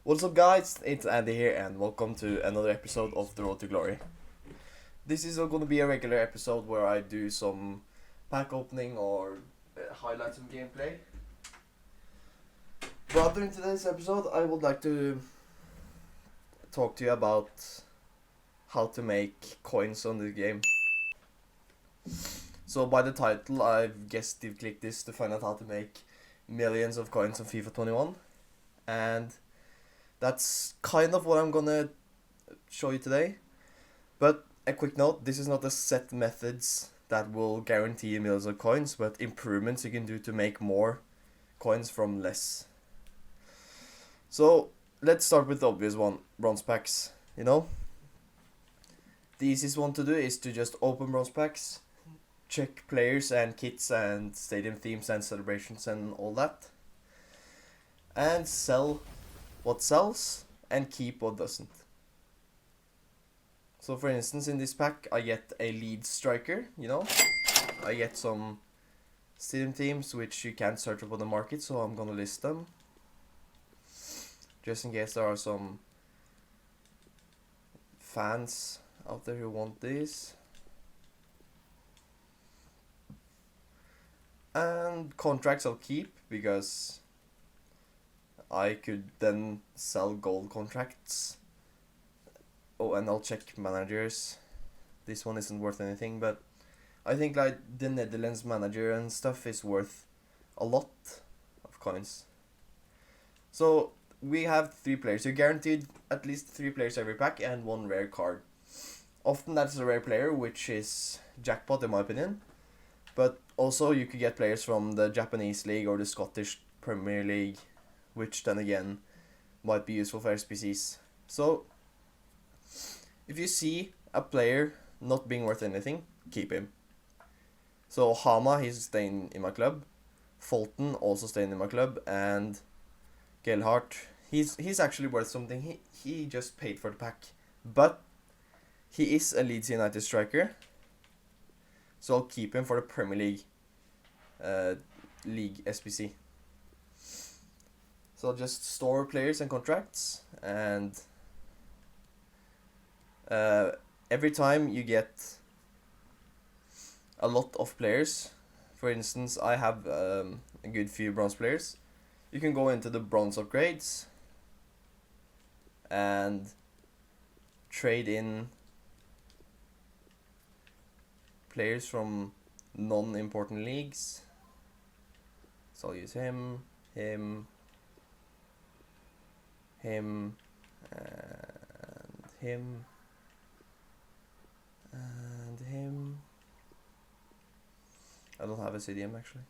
What's up, guys? It's Andy here, and welcome to another episode of The Road to Glory. This is going to be a regular episode where I do some pack opening or highlight some gameplay. But in today's episode, I would like to talk to you about how to make coins on this game. So by the title, I've guessed you've clicked this to find out how to make millions of coins on FIFA 21. And that's kind of what I'm gonna show you today. But a quick note, this is not a set methods that will guarantee you millions of coins, but improvements you can do to make more coins from less. So let's start with the obvious one, bronze packs. The easiest one to do is to just open bronze packs, check players and kits and stadium themes and celebrations and all that, and sell what sells and keep what doesn't. So for instance, in this pack I get a lead striker, I get some stadium themes which you can't search up on the market, so I'm gonna list them just in case there are some fans out there who want these. And contracts I'll keep because I could then sell gold contracts. Oh, and I'll check managers. This one isn't worth anything, but I think like the Netherlands manager and stuff is worth a lot of coins. So we have 3 players. You're guaranteed at least 3 players every pack and 1 rare card. Often that's a rare player, which is jackpot in my opinion. But also you could get players from the Japanese league or the Scottish Premier League, which then again might be useful for SPCs. So if you see a player not being worth anything, keep him. So Hama, he's staying in my club. Fulton also staying in my club, and Gelhardt, he's actually worth something. He just paid for the pack, but he is a Leeds United striker, so I'll keep him for the Premier League League SPC. So I'll just store players and contracts, and every time you get a lot of players, for instance, I have a good few bronze players, you can go into the bronze upgrades and trade in players from non-important leagues. So I'll use him, and him, and him. I don't have a CDM actually.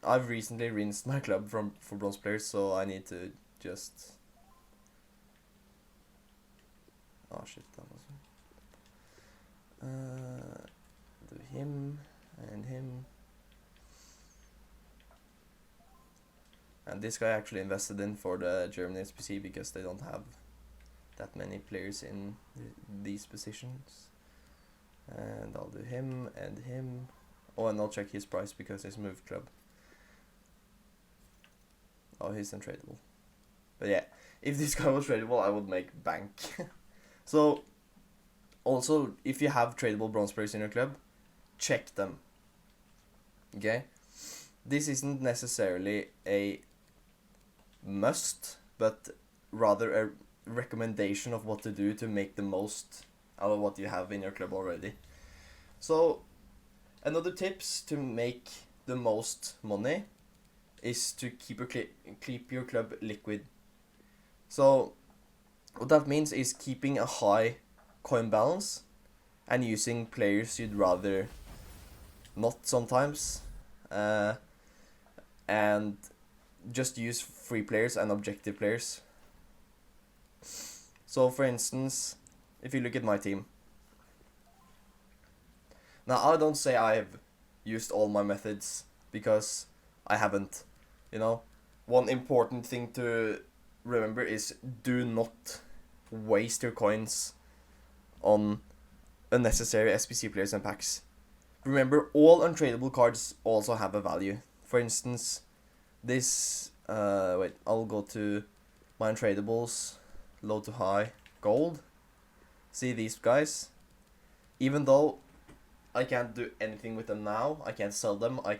I've recently rinsed my club for bronze players, so I need to just. Oh shit, that was. Do him and him. And this guy actually invested in for the German SPC because they don't have that many players in these positions. And I'll do him and him. Oh, and I'll check his price because he's moved club. Oh, he's untradeable. But yeah, if this guy was tradable, I would make bank. So, also, if you have tradable bronze players in your club, check them. Okay? This isn't necessarily a must, but rather a recommendation of what to do to make the most out of what you have in your club already. So another tips to make the most money is to keep your club liquid. So what that means is keeping a high coin balance and using players you'd rather not sometimes, and just use free players and objective players. So for instance, if you look at my team, now I don't say I've used all my methods because I haven't. One important thing to remember is do not waste your coins on unnecessary SPC players and packs. Remember, all untradeable cards also have a value. For instance, this, I'll go to my untradables, low to high, gold. See these guys? Even though I can't do anything with them now, I can't sell them, I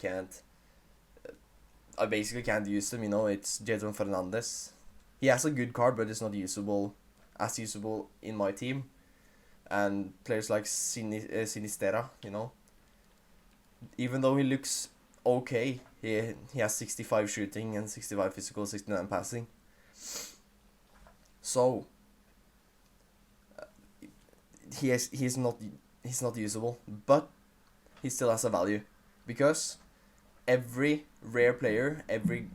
basically can't use them, you know, it's Jadon Fernandez. He has a good card, but it's not usable, as usable in my team. And players like Sinistera, you know. Even though he looks okay, he has 65 shooting and 65 physical, 69 passing. So he's not usable, but he still has a value, because every rare player, every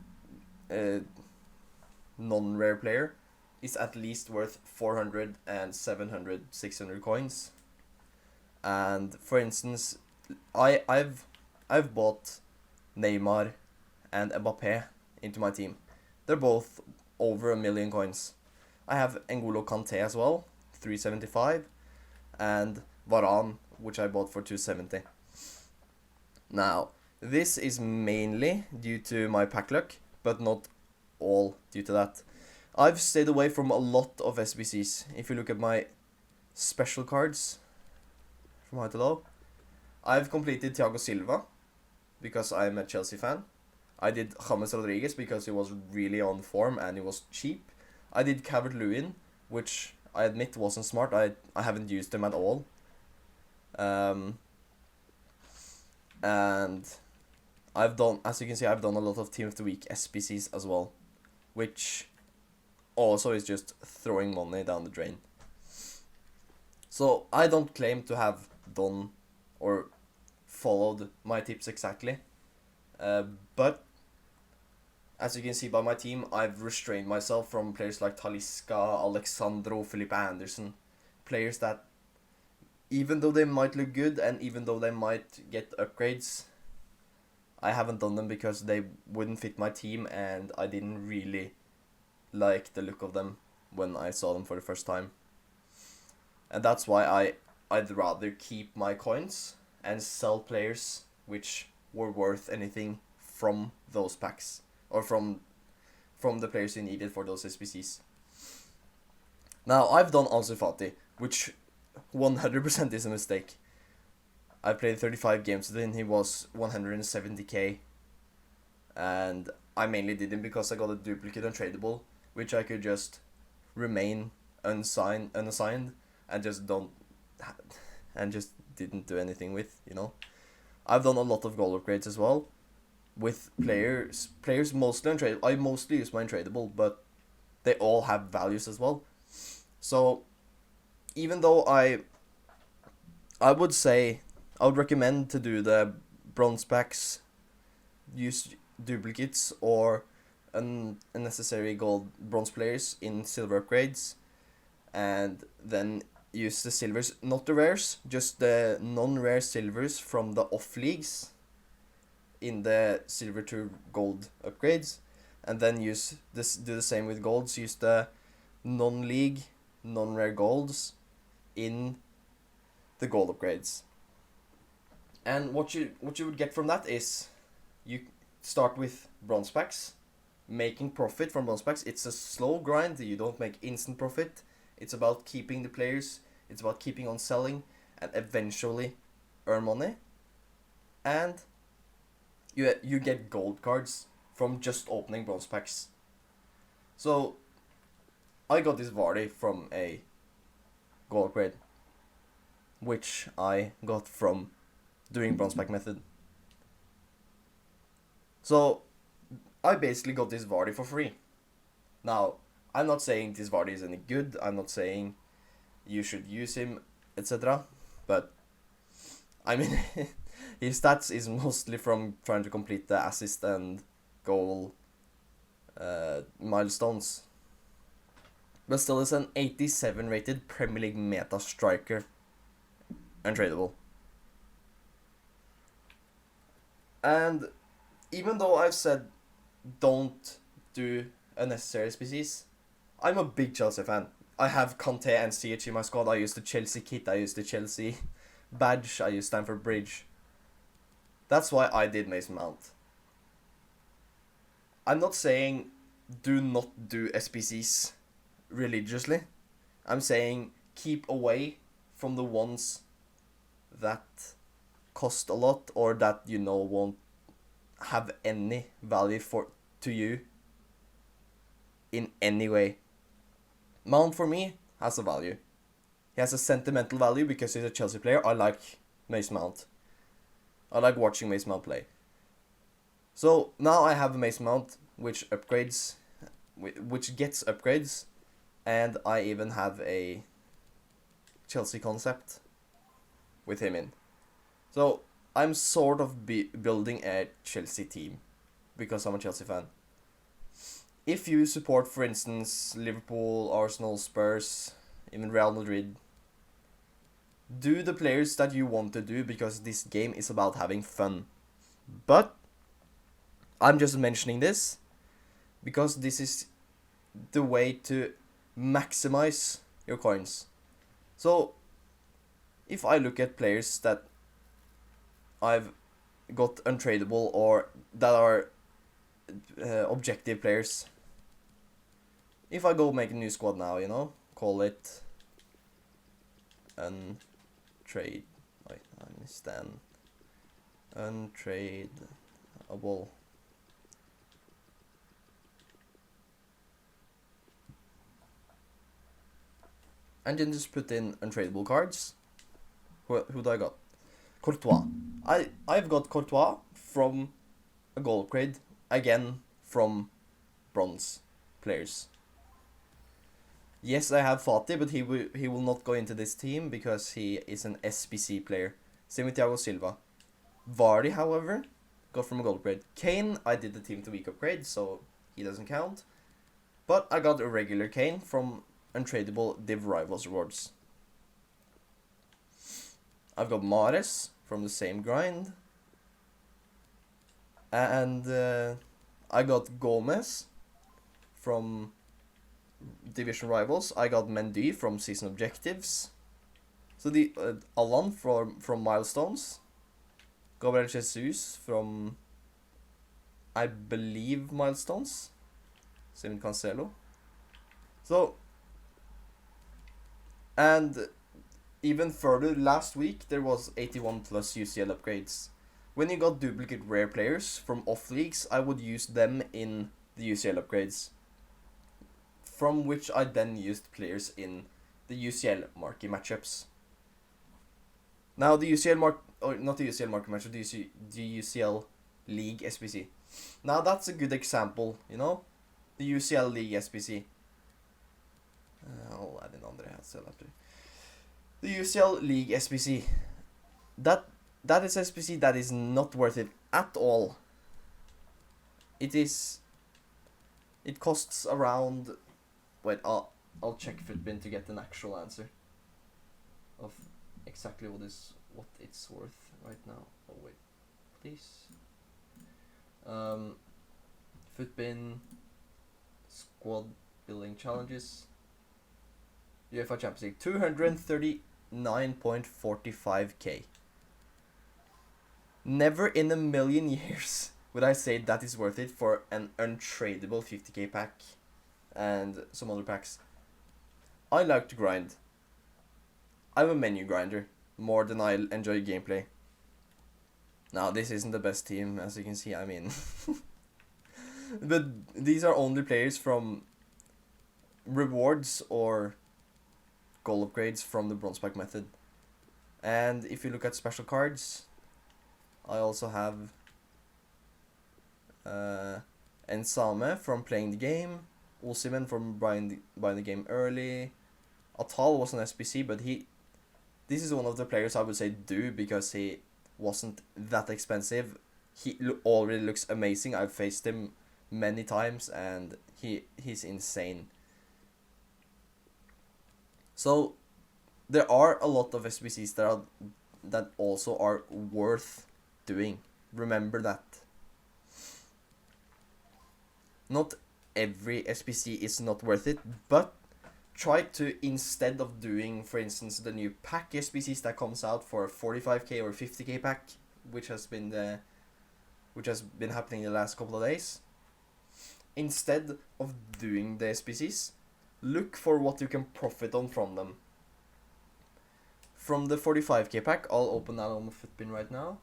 non-rare player is at least worth 400 and 700, 600 coins. And for instance, I've bought Neymar and Mbappé into my team. They're both over 1,000,000 coins. I have N'Golo Kanté as well, 375, and Varane, which I bought for 270. Now, this is mainly due to my pack luck, but not all due to that. I've stayed away from a lot of SBCs. If you look at my special cards from high to low, I've completed Thiago Silva because I'm a Chelsea fan. I did James Rodriguez because he was really on form and he was cheap. I did Calvert-Lewin, which I admit wasn't smart. I haven't used him at all. And I've done, as you can see, I've done a lot of Team of the Week SBCs as well, which also is just throwing money down the drain. So I don't claim to have done or followed my tips exactly, but as you can see by my team, I've restrained myself from players like Talisca, Alexandro, Felipe Anderson, players that, even though they might look good and even though they might get upgrades, I haven't done them because they wouldn't fit my team and I didn't really like the look of them when I saw them for the first time. And that's why I'd rather keep my coins and sell players which were worth anything from those packs, or from the players you needed for those SBCs. Now, I've done Ansu Fati, which 100% is a mistake. I played 35 games with him, he was 170k, and I mainly did him because I got a duplicate untradeable, which I could just remain unassigned and just didn't do anything with, you know. I've done a lot of goal upgrades as well with players mostly untradeable. I mostly use my untradeable, but they all have values as well. So even though I would say I would recommend to do the bronze packs, use duplicates or unnecessary gold bronze players in silver upgrades, and then use the silvers, not the rares, just the non-rare silvers from the off leagues in the silver to gold upgrades, and then do the same with golds, use the non-league, non-rare golds in the gold upgrades. And what you would get from that is you start with bronze packs, making profit from bronze packs. It's a slow grind, you don't make instant profit. It's about keeping the players, it's about keeping on selling and eventually earn money. And you get gold cards from just opening bronze packs. So I got this Vardy from a gold upgrade, which I got from doing bronze pack method. So I basically got this Vardy for free. Now, I'm not saying this Vardy is any good, I'm not saying you should use him, etc. But I mean, his stats is mostly from trying to complete the assist and goal milestones. But still, is an 87 rated Premier League meta striker. Untradeable. And even though I've said don't do unnecessary SPCs, I'm a big Chelsea fan. I have Kanté and CH in my squad. I use the Chelsea kit, I use the Chelsea badge, I use Stamford Bridge. That's why I did Mason Mount. I'm not saying do not do SPCs religiously. I'm saying keep away from the ones that cost a lot or that you know won't have any value for to you in any way. Mount for me has a value. He has a sentimental value because he's a Chelsea player. I like Mason Mount. I like watching Mason Mount play. So now I have a Mason Mount which upgrades, which gets upgrades, and I even have a Chelsea concept with him in. So I'm sort of building a Chelsea team because I'm a Chelsea fan. If you support, for instance, Liverpool, Arsenal, Spurs, even Real Madrid, do the players that you want to do because this game is about having fun. But I'm just mentioning this because this is the way to maximize your coins. So if I look at players that I've got untradeable or that are objective players, if I go make a new squad now, you know, call it untrade, wait, I understand, untradeable. And then just put in untradeable cards. Who do I got? Courtois. I've got Courtois from a gold upgrade, again from bronze players. Yes, I have Fati, but he will not go into this team because he is an SPC player. Same with Thiago Silva. Vardy, however, got from a gold upgrade. Kane, I did the team to week upgrade, so he doesn't count. But I got a regular Kane from untradeable Div Rivals rewards. I've got Mahrez from the same grind. And I got Gomez from Division Rivals. I got Mendy from Season Objectives. So the Alon from Milestones. Gabriel Jesus from, I believe, Milestones. Same with Cancelo. So, and even further, last week there was 81 plus UCL upgrades. When you got duplicate rare players from off leagues, I would use them in the UCL upgrades, from which I then used players in the UCL marquee matchups. Now the UCL not the UCL marquee matchup, the UCL League SPC. Now that's a good example, you know, the UCL League SPC. I'll add in Andre Hadsel after. The UCL League SPC. That is SPC that is not worth it at all. It costs around, wait, I'll check Footbin to get an actual answer of exactly what it's worth right now. Oh wait, please. Footbin squad building challenges. UEFA Champions League, 239.45k. Never in a million years would I say that is worth it for an untradeable 50k pack and some other packs. I like to grind. I'm a menu grinder more than I enjoy gameplay. Now this isn't the best team, as you can see, I mean. But these are only players from rewards or goal upgrades from the bronze pack method. And if you look at special cards, I also have Ensame from playing the game, Osimhen from buying the game early. Atal was an SPC, but this is one of the players I would say do because he wasn't that expensive. He already looks amazing. I've faced him many times and he's insane. So there are a lot of SPCs that also are worth doing. Remember that. Not every SPC is not worth it, but try to, instead of doing, for instance, the new pack SPCs that comes out for a 45k or 50k pack, which has been happening the last couple of days, instead of doing the SPCs, look for what you can profit on from them. From the 45k pack, I'll open that on the footpin right now.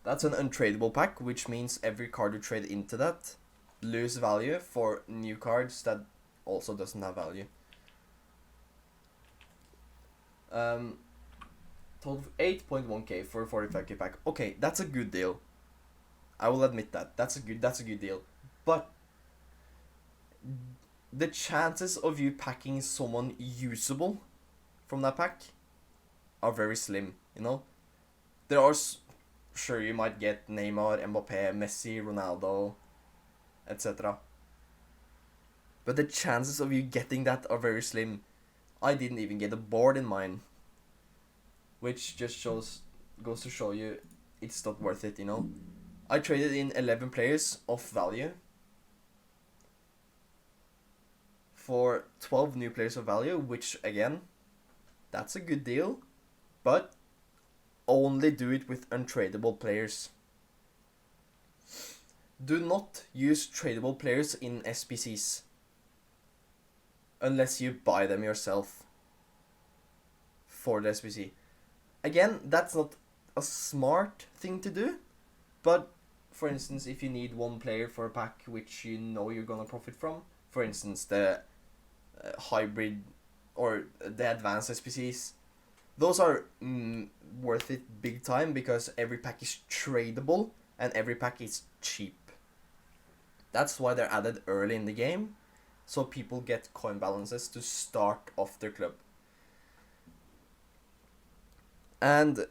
That's an untradeable pack, which means every card you trade into that lose value for new cards that also doesn't have value. Total of 8.1k for a 45k pack. Okay, that's a good deal. I will admit that. That's a good deal. But the chances of you packing someone usable from that pack are very slim, you know? There are sure you might get Neymar, Mbappe, Messi, Ronaldo, etc. But the chances of you getting that are very slim. I didn't even get a board in mine. Which just goes to show you it's not worth it, you know? I traded in 11 players of value for 12 new players of value, which again, that's a good deal, but only do it with untradeable players. Do not use tradable players in SPCs unless you buy them yourself for the SPC. Again, that's not a smart thing to do, but for instance, if you need one player for a pack which you know you're gonna profit from, for instance, the hybrid or the advanced SPCs, those are worth it big time because every pack is tradable and every pack is cheap. That's why they're added early in the game, so people get coin balances to start off their club. And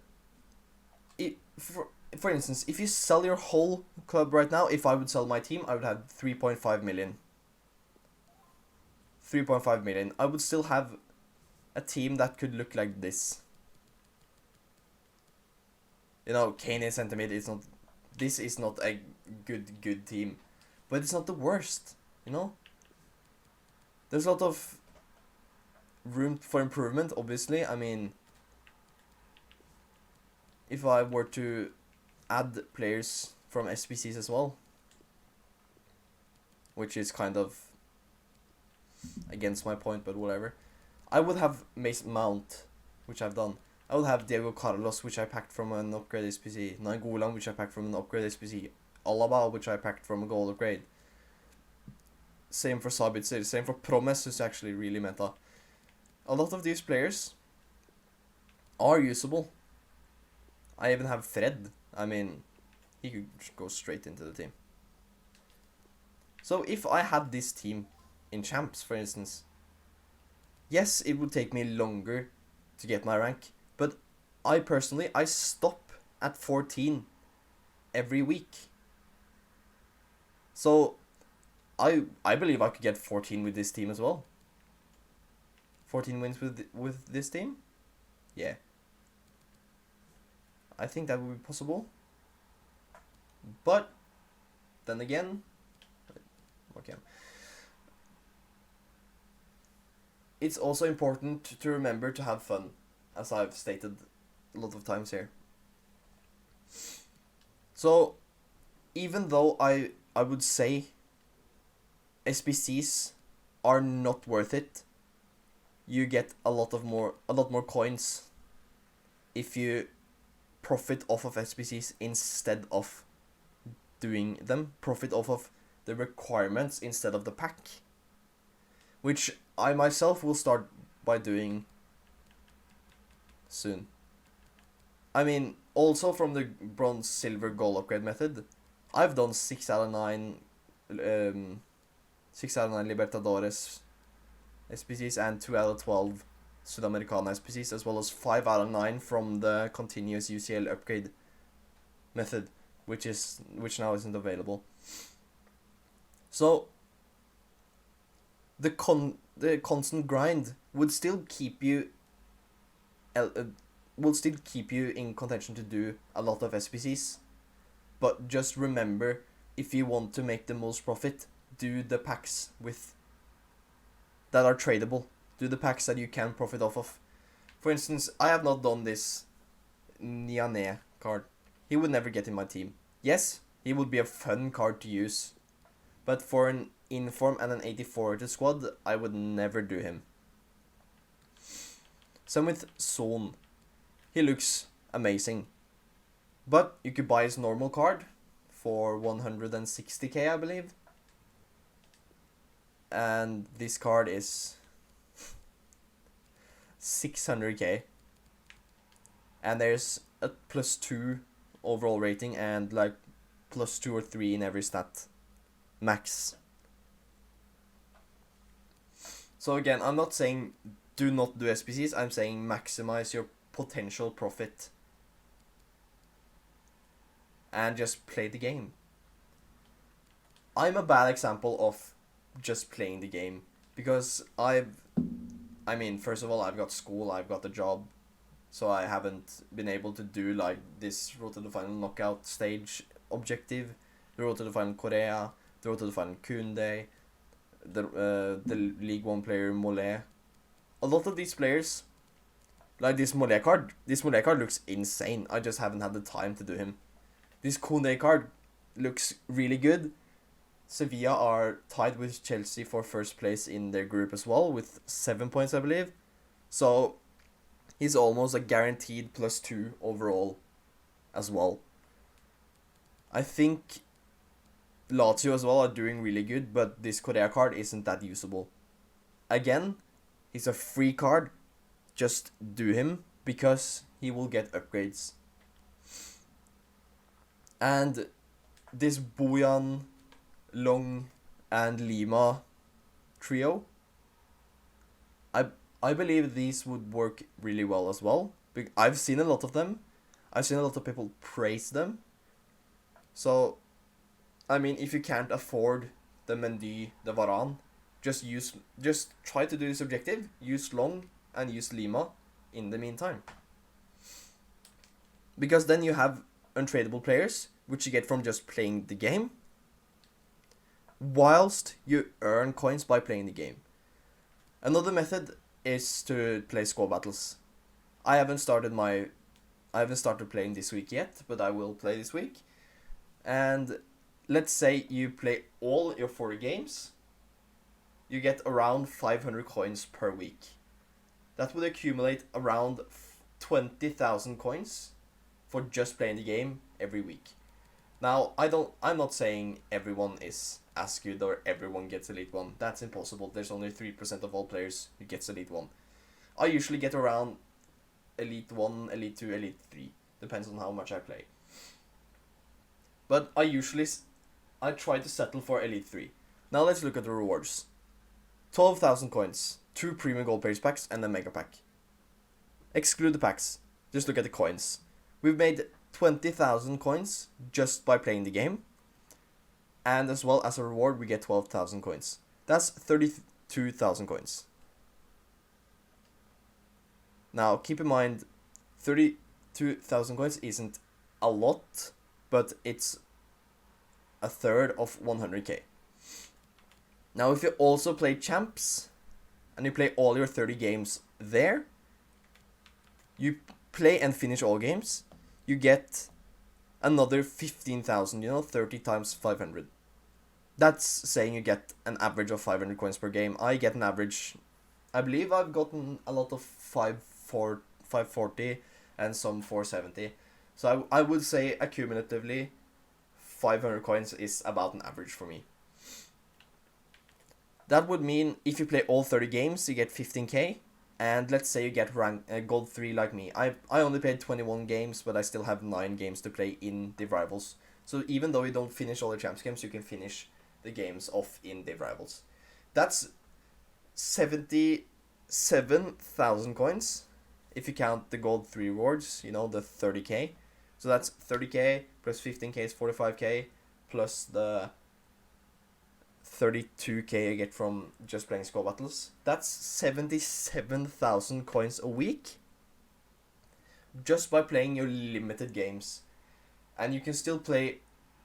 for instance, if you sell your whole club right now, if I would sell my team, I would have 3.5 million. 3.5 million. I would still have a team that could look like this. You know, Kane in centre mid is not... This is not a good team. But it's not the worst, you know? There's a lot of room for improvement, obviously. I mean, if I were to add players from SPCs as well, which is kind of against my point, but whatever, I would have Mason Mount, which I've done. I would have Diego Carlos, which I packed from an upgrade SPC. Nainggolan, which I packed from an upgrade SPC. Alaba, which I packed from a gold upgrade. Same for Sabitzer. Same for Promes, who's actually really meta. A lot of these players are usable. I even have Fred. I mean, he could go straight into the team. So if I had this team in champs, for instance, yes, it would take me longer to get my rank, but I personally, I stop at 14 every week. So I believe I could get 14 with this team as well. 14 wins with this team? Yeah. I think that would be possible. But then again, okay. It's also important to remember to have fun, as I've stated a lot of times here. So, even though I would say SPCs are not worth it, you get a lot more coins if you profit off of SPCs instead of doing them. Profit off of the requirements instead of the pack, which I myself will start by doing soon. I mean, also from the bronze, silver, gold upgrade method, I've done 6 out of 9 Libertadores SPCs and 2 out of 12 Sudamericana SPCs, as well as 5 out of 9 from the continuous UCL upgrade method, which now isn't available. So the constant grind would still keep you in contention to do a lot of SPCs, but just remember, if you want to make the most profit, do the packs that are tradable. Do the packs that you can profit off of. For instance, I have not done this Niane card. He would never get in my team. Yes, he would be a fun card to use, But for an inform and an 84 squad, I would never do him. Same with Son. He looks amazing. But you could buy his normal card for 160k, I believe. And this card is 600k. And there's a +2 overall rating and like +2 or 3 in every stat. Max. So again, I'm not saying do not do SPCs, I'm saying maximize your potential profit. And just play the game. I'm a bad example of just playing the game. Because I mean, first of all, I've got school, I've got a job. So I haven't been able to do like this Road to the Final knockout stage objective, the Road to the Final Korea, the Road to the Final Kunde, the League 1 player Mollet. A lot of these players, like this Mollet card looks insane. I just haven't had the time to do him. This Kunde card looks really good. Sevilla are tied with Chelsea for first place in their group as well with 7 points, I believe. So he's almost a guaranteed +2 overall as well. I think Lazio as well are doing really good, but this Korea card isn't that usable. Again, he's a free card. Just do him because he will get upgrades. And this Bojan, Long, and Lima trio, I believe these would work really well as well. I've seen a lot of them. I've seen a lot of people praise them. So, I mean, if you can't afford the Mendy, the Varane, just try to do this objective. Use Long and use Lima in the meantime. Because then you have untradeable players, which you get from just playing the game, whilst you earn coins by playing the game. Another method is to play squad battles. I haven't started playing this week yet, but I will play this week. And let's say you play all your 40 games, you get around 500 coins per week. That would accumulate around 20,000 coins for just playing the game every week. Now, I'm not saying everyone is as good or everyone gets Elite 1. That's impossible. There's only 3% of all players who gets Elite 1. I usually get around Elite 1, Elite 2, Elite 3. Depends on how much I play. But I try to settle for Elite 3. Now let's look at the rewards. 12,000 coins, 2 Premium Gold Players packs, and a Mega Pack. Exclude the packs. Just look at the coins. We've made 20,000 coins just by playing the game. And as well as a reward, we get 12,000 coins. That's 32,000 coins. Now, keep in mind, 32,000 coins isn't a lot, but it's a third of 100k. Now, if you also play champs, and you play all your 30 games there, you play and finish all games, you get another 15,000, 30 times 500. That's saying you get an average of 500 coins per game. I get an average, I believe I've gotten a lot of 540 and some 470. So I would say accumulatively 500 coins is about an average for me. That would mean if you play all 30 games, you get 15k. And let's say you get gold 3 like me. I only played 21 games, but I still have 9 games to play in Div Rivals. So even though you don't finish all the champs games, you can finish the games off in Div Rivals. That's 77,000 coins. If you count the gold 3 rewards, the 30k. So that's 30k plus 15k is 45k plus the 32k I get from just playing squad battles. That's 77,000 coins a week just by playing your limited games. And you can still play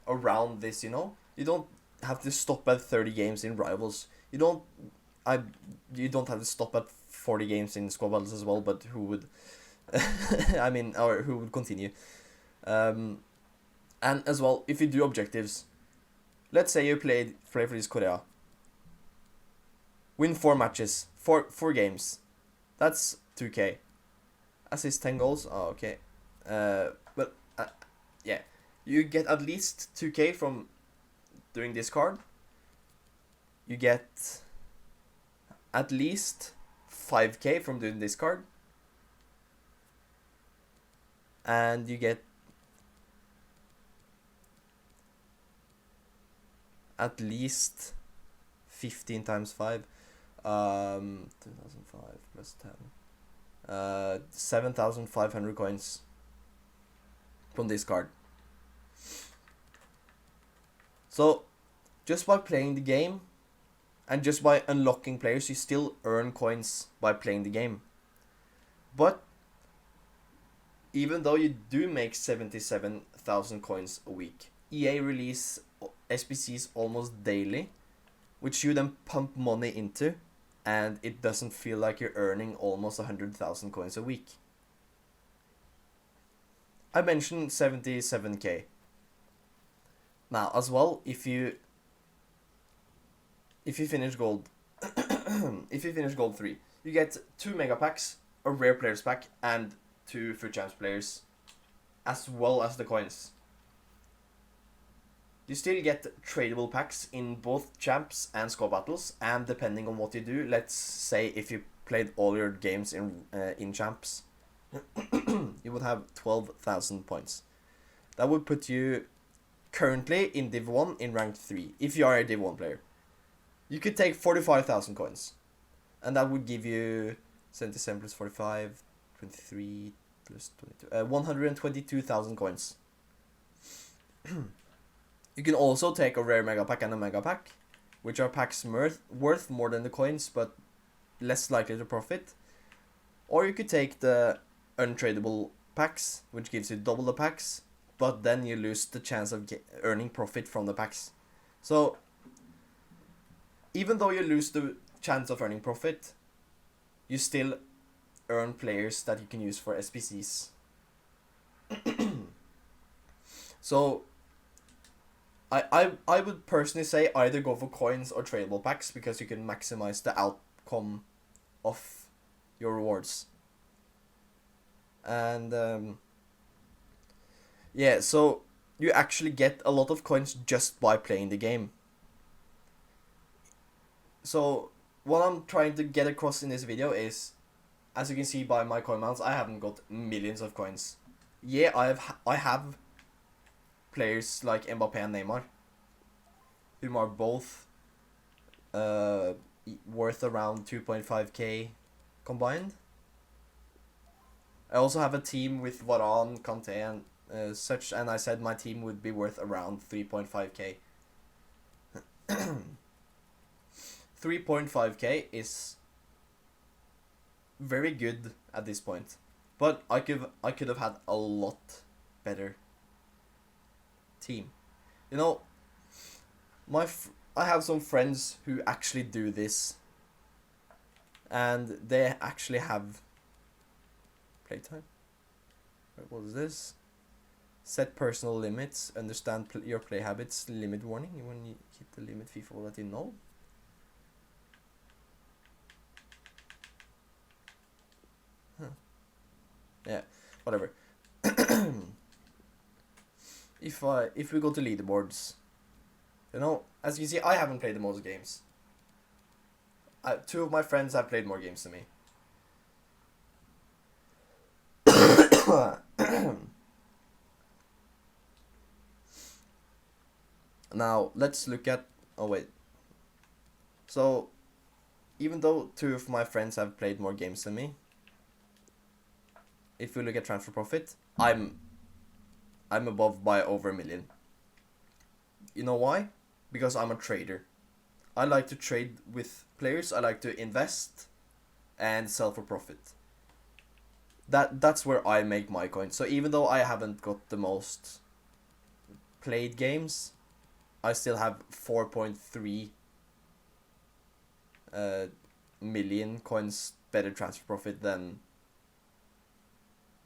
around this, You don't have to stop at 30 games in Rivals. You don't have to stop at 40 games in squad battles as well, but who would or who would continue. And as well, if you do objectives, let's say you play for this Korea. Win 4 matches, four games. That's 2K. Assist 10 goals. Oh, okay. But yeah, you get at least 2K from doing this card. You get at least 5K from doing this card. And you get at least 15 times 5. 2005 plus 10. 7,500 coins from this card. So, just by playing the game, and just by unlocking players, you still earn coins by playing the game. But, even though you do make 77,000 coins a week, EA release SBCs almost daily, which you then pump money into, and it doesn't feel like you're earning almost 100,000 coins a week. I mentioned 77K. Now, as well, if you finish gold, if you finish gold 3, you get 2 mega packs, a rare players pack, and 2 Foot Champs players, as well as the coins. You still get tradable packs in both champs and squad battles, and depending on what you do, let's say if you played all your games in champs, you would have 12,000 points. That would put you currently in Div 1 in rank 3, if you are a Div 1 player. You could take 45,000 coins, and that would give you 77 plus 45, 23 plus 22, 122,000 coins. You can also take a rare mega pack and a mega pack, which are packs worth more than the coins, but less likely to profit. Or you could take the untradable packs, which gives you double the packs, but then you lose the chance of earning profit from the packs. So, even though you lose the chance of earning profit, you still earn players that you can use for SPCs. So, I would personally say either go for coins or tradable packs, because you can maximize the outcome of your rewards. And yeah, so you actually get a lot of coins just by playing the game. So what I'm trying to get across in this video is, as you can see by my coin mounts, I haven't got millions of coins. Yeah, I have players like Mbappe and Neymar, whom are both worth around 2.5k combined. I also have a team with Varane, Kanté, and such, and I said my team would be worth around 3.5k. 3.5k is very good at this point, but I could have had a lot better team. You know, I have some friends who actually do this, and they actually have playtime. What is this? Set personal limits. Understand your play habits. Limit warning. When you hit the limit, FIFA will let you know. Huh. Yeah, whatever. If we go to leaderboards, you know, as you see, I haven't played the most games. Two of my friends have played more games than me. Now, let's look at... Oh, wait. So, even though two of my friends have played more games than me, if we look at transfer profit, I'm above by over 1 million. You know why? Because I'm a trader. I like to trade with players. I like to invest and sell for profit. That's where I make my coins. So even though I haven't got the most played games, I still have 4.3 million coins better transfer profit than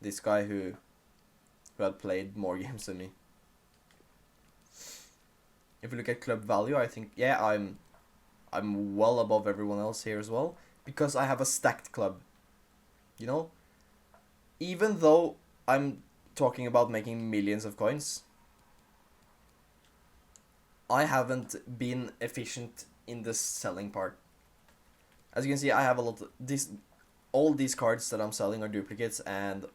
this guy who had played more games than me. if you look at club value, I think, yeah, I'm well above everyone else here as well, because I have a stacked club. You know, even though I'm talking about making millions of coins, I haven't been efficient in the selling part. As you can see, I have a lot of this. All these cards that I'm selling are duplicates and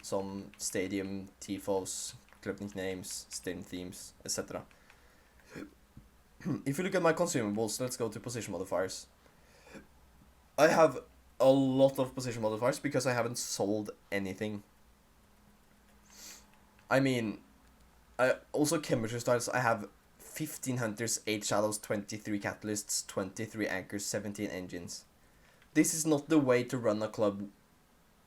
some stadium tifos, club nicknames, stadium themes, etc. If you look at my consumables, let's go to position modifiers. I have a lot of position modifiers because I haven't sold anything. I mean, I also chemistry styles. I have 15 hunters, 8 shadows, 23 catalysts, 23 anchors, 17 engines. This is not the way to run a club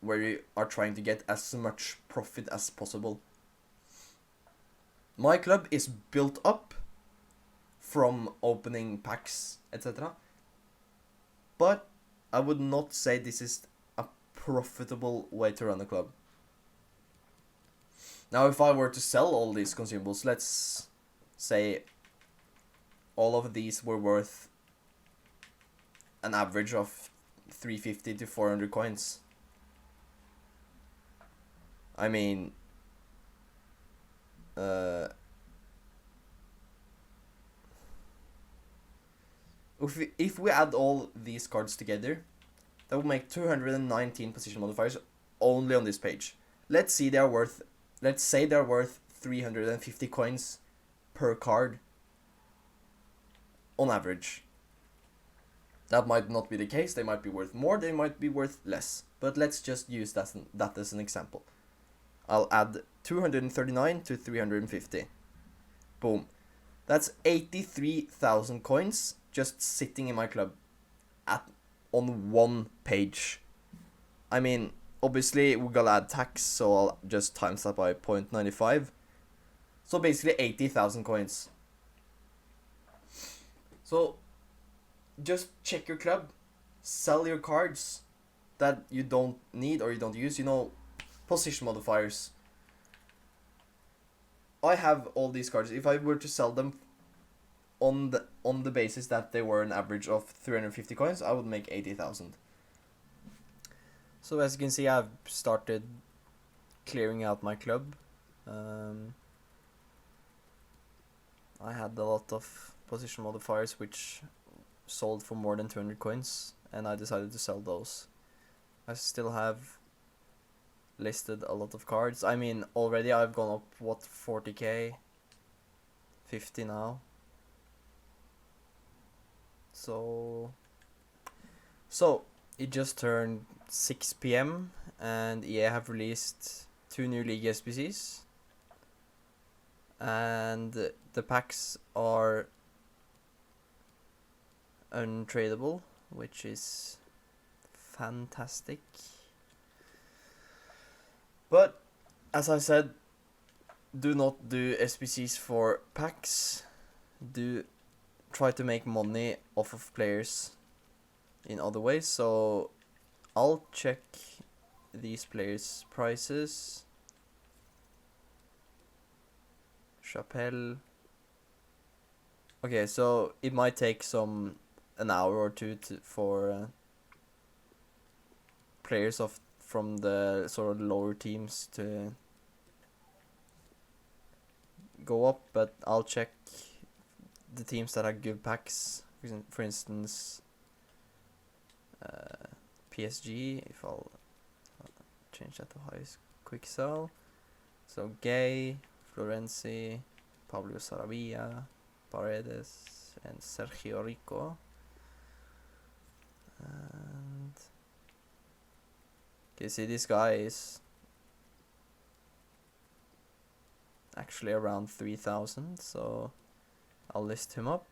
where you are trying to get as much profit as possible. My club is built up from opening packs, etc. But I would not say this is a profitable way to run a club. Now, if I were to sell all these consumables, let's say all of these were worth an average of 350 to 400 coins. I mean, if we add all these cards together, that would make 219 position modifiers only on this page. Let's say they're worth 350 coins per card on average. That might not be the case. They might be worth more, they might be worth less. But let's just use that as an example. I'll add 239 to 350. Boom. That's 83,000 coins just sitting in my club on one page. I mean, obviously we gotta add tax, so I'll just times that by 0.95. So basically 80,000 coins. So just check your club, sell your cards that you don't need or you don't use, position modifiers. I have all these cards. If I were to sell them on the basis that they were an average of 350 coins, I would make 80,000. So as you can see, I've started clearing out my club. I had a lot of position modifiers which sold for more than 200 coins, and I decided to sell those. I still have listed a lot of cards. I mean, already I've gone up, 40k? 50 now. So it just turned 6 p.m. and EA have released 2 new League SBCs. And the packs are untradable, which is fantastic. But as I said, do not do SBCs for packs. Do try to make money off of players in other ways. So I'll check these players' prices. Chapelle. Okay, so it might take an hour or two for players from the sort of lower teams to go up, but I'll check the teams that have good packs. For instance, PSG. If I'll change that to highest quick sell. So Gay, Florenzi, Pablo Sarabia, Paredes, and Sergio Rico. And you see, this guy is actually around 3,000, so I'll list him up.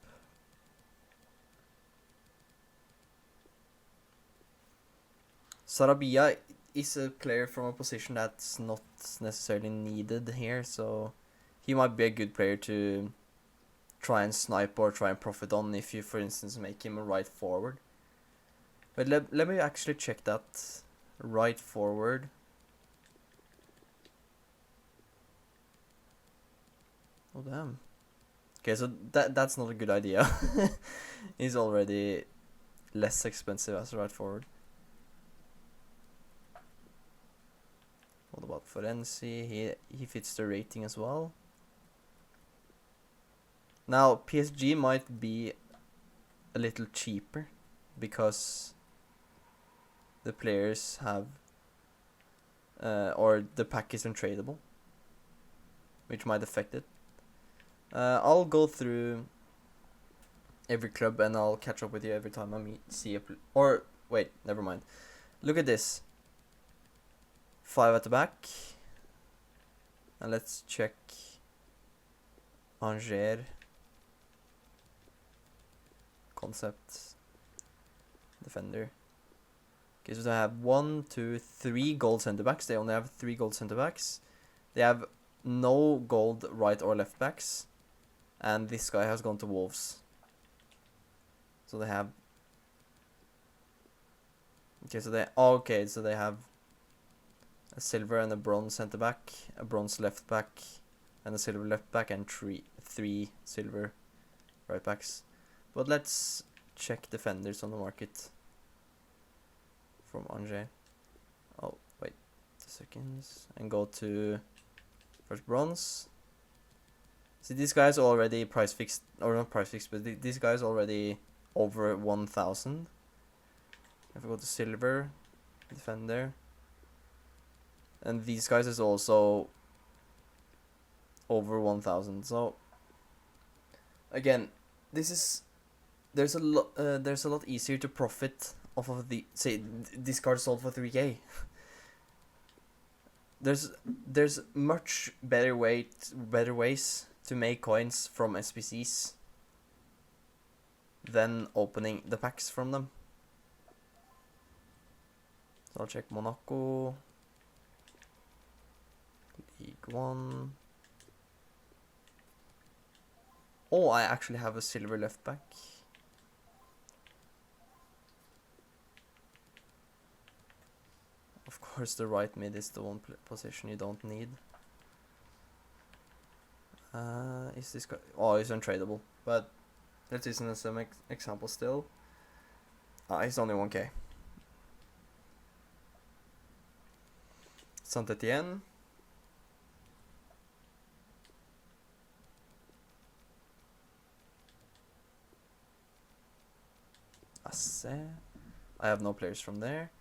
Sarabia is a player from a position that's not necessarily needed here, so he might be a good player to try and snipe or try and profit on if you, for instance, make him a right forward. But let me actually check that right forward. Oh, damn. Okay, so that's not a good idea. He's already less expensive as a right forward. What about Forensi? He fits the rating as well. Now PSG might be a little cheaper because the players have or the pack is untradeable, which might affect it. I'll go through every club and I'll catch up with you every time I see a or wait, never mind. Look at this. 5 at the back. And let's check Angers concept defender. Okay, so they have 1, 2, 3 gold center backs. They only have 3 gold center backs. They have no gold right or left backs. And this guy has gone to Wolves. So they have... Okay, so they have a silver and a bronze center back, a bronze left back, and a silver left back, and three silver right backs. But let's check defenders on the market from Angers. Oh, wait 2 seconds. And go to first bronze. See, this guy's already price fixed, or not price fixed, but this guy's already over 1,000. If we go to silver, defender. And these guys is also over 1,000. So again, there's a lot easier to profit off of the, say, this card sold for 3k. There's much better ways to make coins from SPCs than opening the packs from them. So I'll check Monaco, League 1. Oh, I actually have a silver left back. Of course, the right mid is the one position you don't need. Is this guy? Oh, he's untradeable. But let's use him as an example still. He's only 1k. Saint-Etienne. I have no players from there.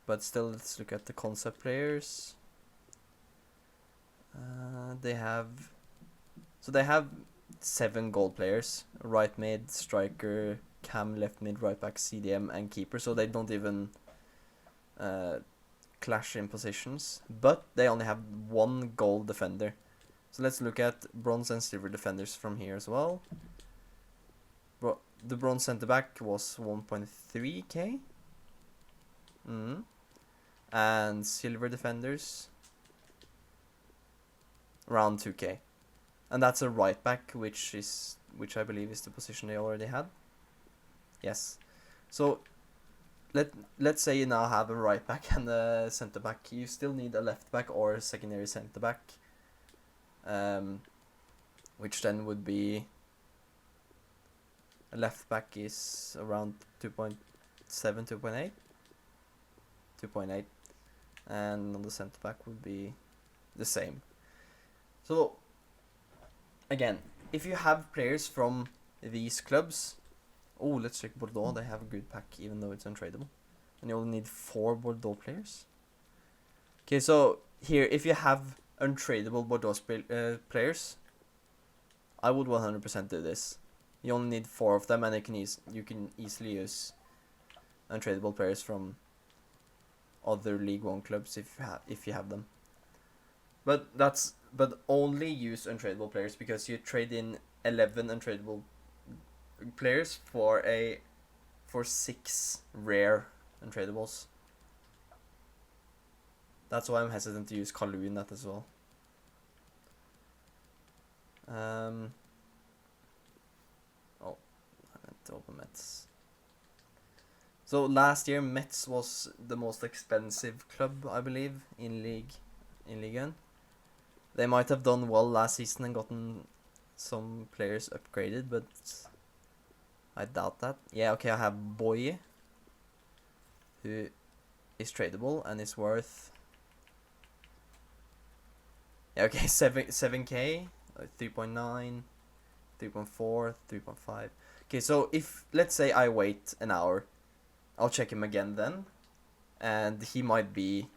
But still, let's look at the concept players. They have 7 gold players: right mid, striker, cam, left mid, right back, CDM, and keeper. So they don't even clash in positions. But they only have 1 gold defender. So let's look at bronze and silver defenders from here as well. The bronze center back was 1.3k. And silver defenders around 2k. And that's a right back, which I believe is the position they already had. Yes. So let's say you now have a right back and a center back. You still need a left back or a secondary center back. Which then would be, a left back is around 2.7, 2.8. 2.8. And on the center back would be the same. So again, if you have players from these clubs, let's check Bordeaux. They have a good pack even though it's untradeable. And you only need 4 Bordeaux players. Okay, so here, if you have untradeable Bordeaux players, I would 100% do this. You only need 4 of them, and you can easily use untradeable players from other League 1 clubs if you have them. But only use untradeable players, because you trade in 11 untradeable players for 6 rare untradables. That's why I'm hesitant to use Kalu in that as well. I meant to open Mets. So last year Mets was the most expensive club, I believe, in Ligue 1. They might have done well last season and gotten some players upgraded, but I doubt that. Yeah, okay, I have Boye, who is tradable and is worth... Yeah, okay, 7k, 3.9, 3.4, 3.5. Okay, so if, let's say I wait an hour, I'll check him again then, and he might be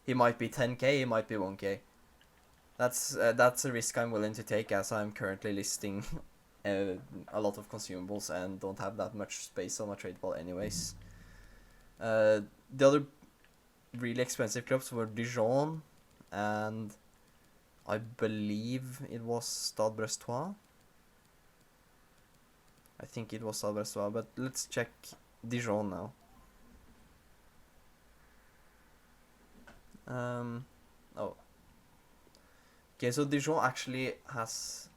10k, he might be 1k. That's a risk I'm willing to take, as I'm currently listing a lot of consumables and don't have that much space on my trade ball anyways. The other really expensive clubs were Dijon and I believe it was Stade Brestois. I think it was Stade Brestois, but let's check Dijon now. Oh. Okay, so Dijon actually has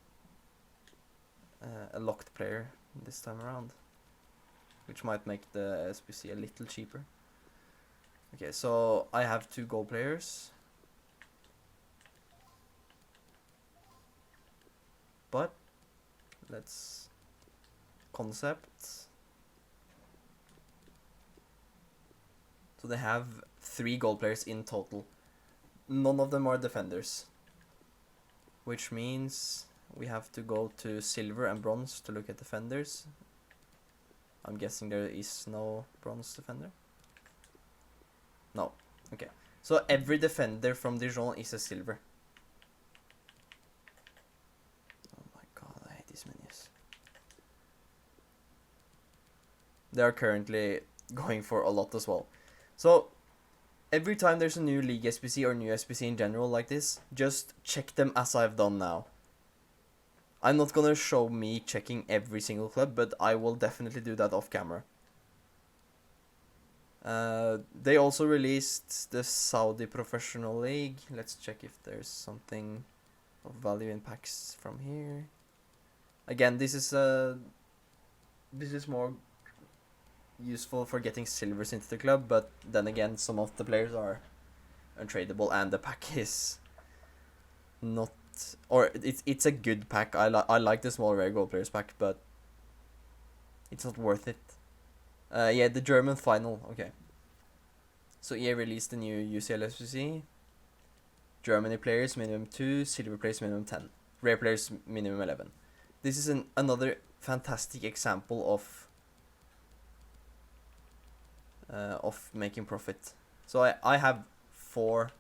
a locked player this time around, which might make the SPC a little cheaper. Okay, so I have 2 goal players. But let's concept. So they have 3 goal players in total. None of them are defenders, which means we have to go to silver and bronze to look at defenders. I'm guessing there is no bronze defender. No. Okay. So every defender from Dijon is a silver. Oh my god, I hate these menus. They are currently going for a lot as well. So every time there's a new League SPC or new SPC in general like this, just check them as I've done now. I'm not gonna show me checking every single club, but I will definitely do that off camera. They also released the Saudi Professional League. Let's check if there's something of value in packs from here. Again, this is more useful for getting silvers into the club, but then again, some of the players are untradeable and the pack is not, or it's a good pack. I like the small rare gold players pack, but it's not worth it. Yeah, the German final. Okay. So EA released the new UCL SPC. Germany players minimum 2, silver players minimum 10, rare players minimum 11. This is another fantastic example of making profit. So I have 4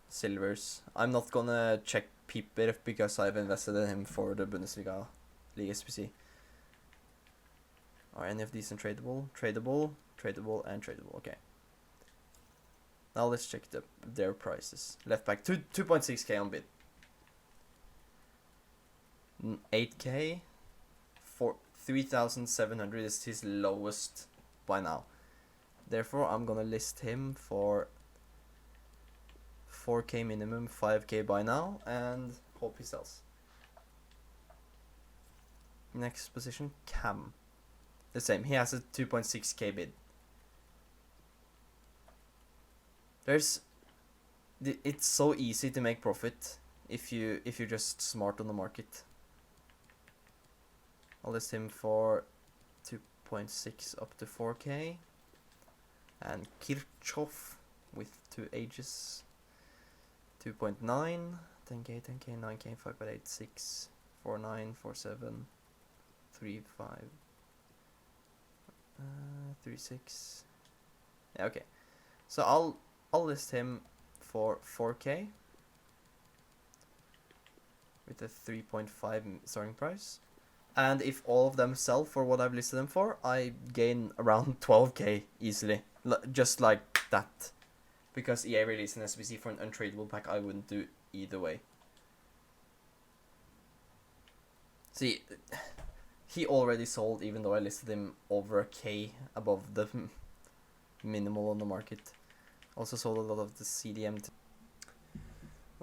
silvers. I'm not gonna check Piper because I've invested in him for the Bundesliga League SPC. Are any of these untradeable? Tradable, tradable, and tradable. Okay. Now let's check their prices. Left back 2.6k on bid. 8k for 3,700 is his lowest by now. Therefore, I'm gonna list him for 4k minimum, 5k by now, and hope he sells. Next position, Cam. The same. He has a 2.6k bid. It's so easy to make profit if you're just smart on the market. I'll list him for 2.6 up to 4k. And Kirchhoff with 2 ages. 2.9, 10k, 10k, 9k, 5.8, 6, 4.9, 4.7, 3.5, 3.6. Yeah, okay. So I'll list him for 4k with a 3.5 starting price. And if all of them sell for what I've listed them for, I gain around 12k easily. Just like that. Because EA released an SBC for an untradeable pack, I wouldn't do either way. See, he already sold even though I listed him over a K above the minimal on the market. Also sold a lot of the CDM.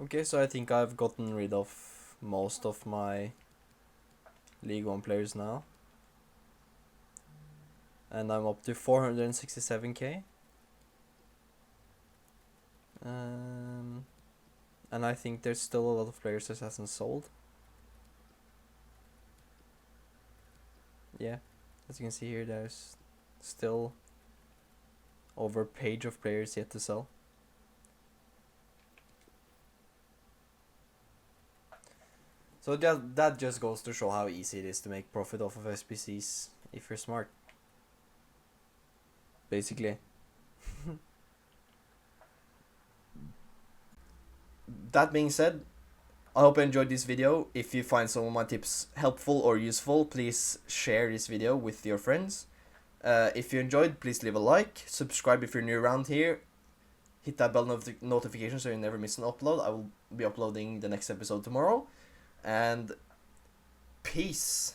Okay, so I think I've gotten rid of most of my League 1 players now. And I'm up to 467k. And I think there's still a lot of players that hasn't sold. Yeah, as you can see here, there's still over a page of players yet to sell. So that just goes to show how easy it is to make profit off of SBCs if you're smart. Basically. That being said, I hope you enjoyed this video. If you find some of my tips helpful or useful, please share this video with your friends. If you enjoyed, please leave a like, subscribe if you're new around here, hit that bell notification so you never miss an upload. I will be uploading the next episode tomorrow, and peace.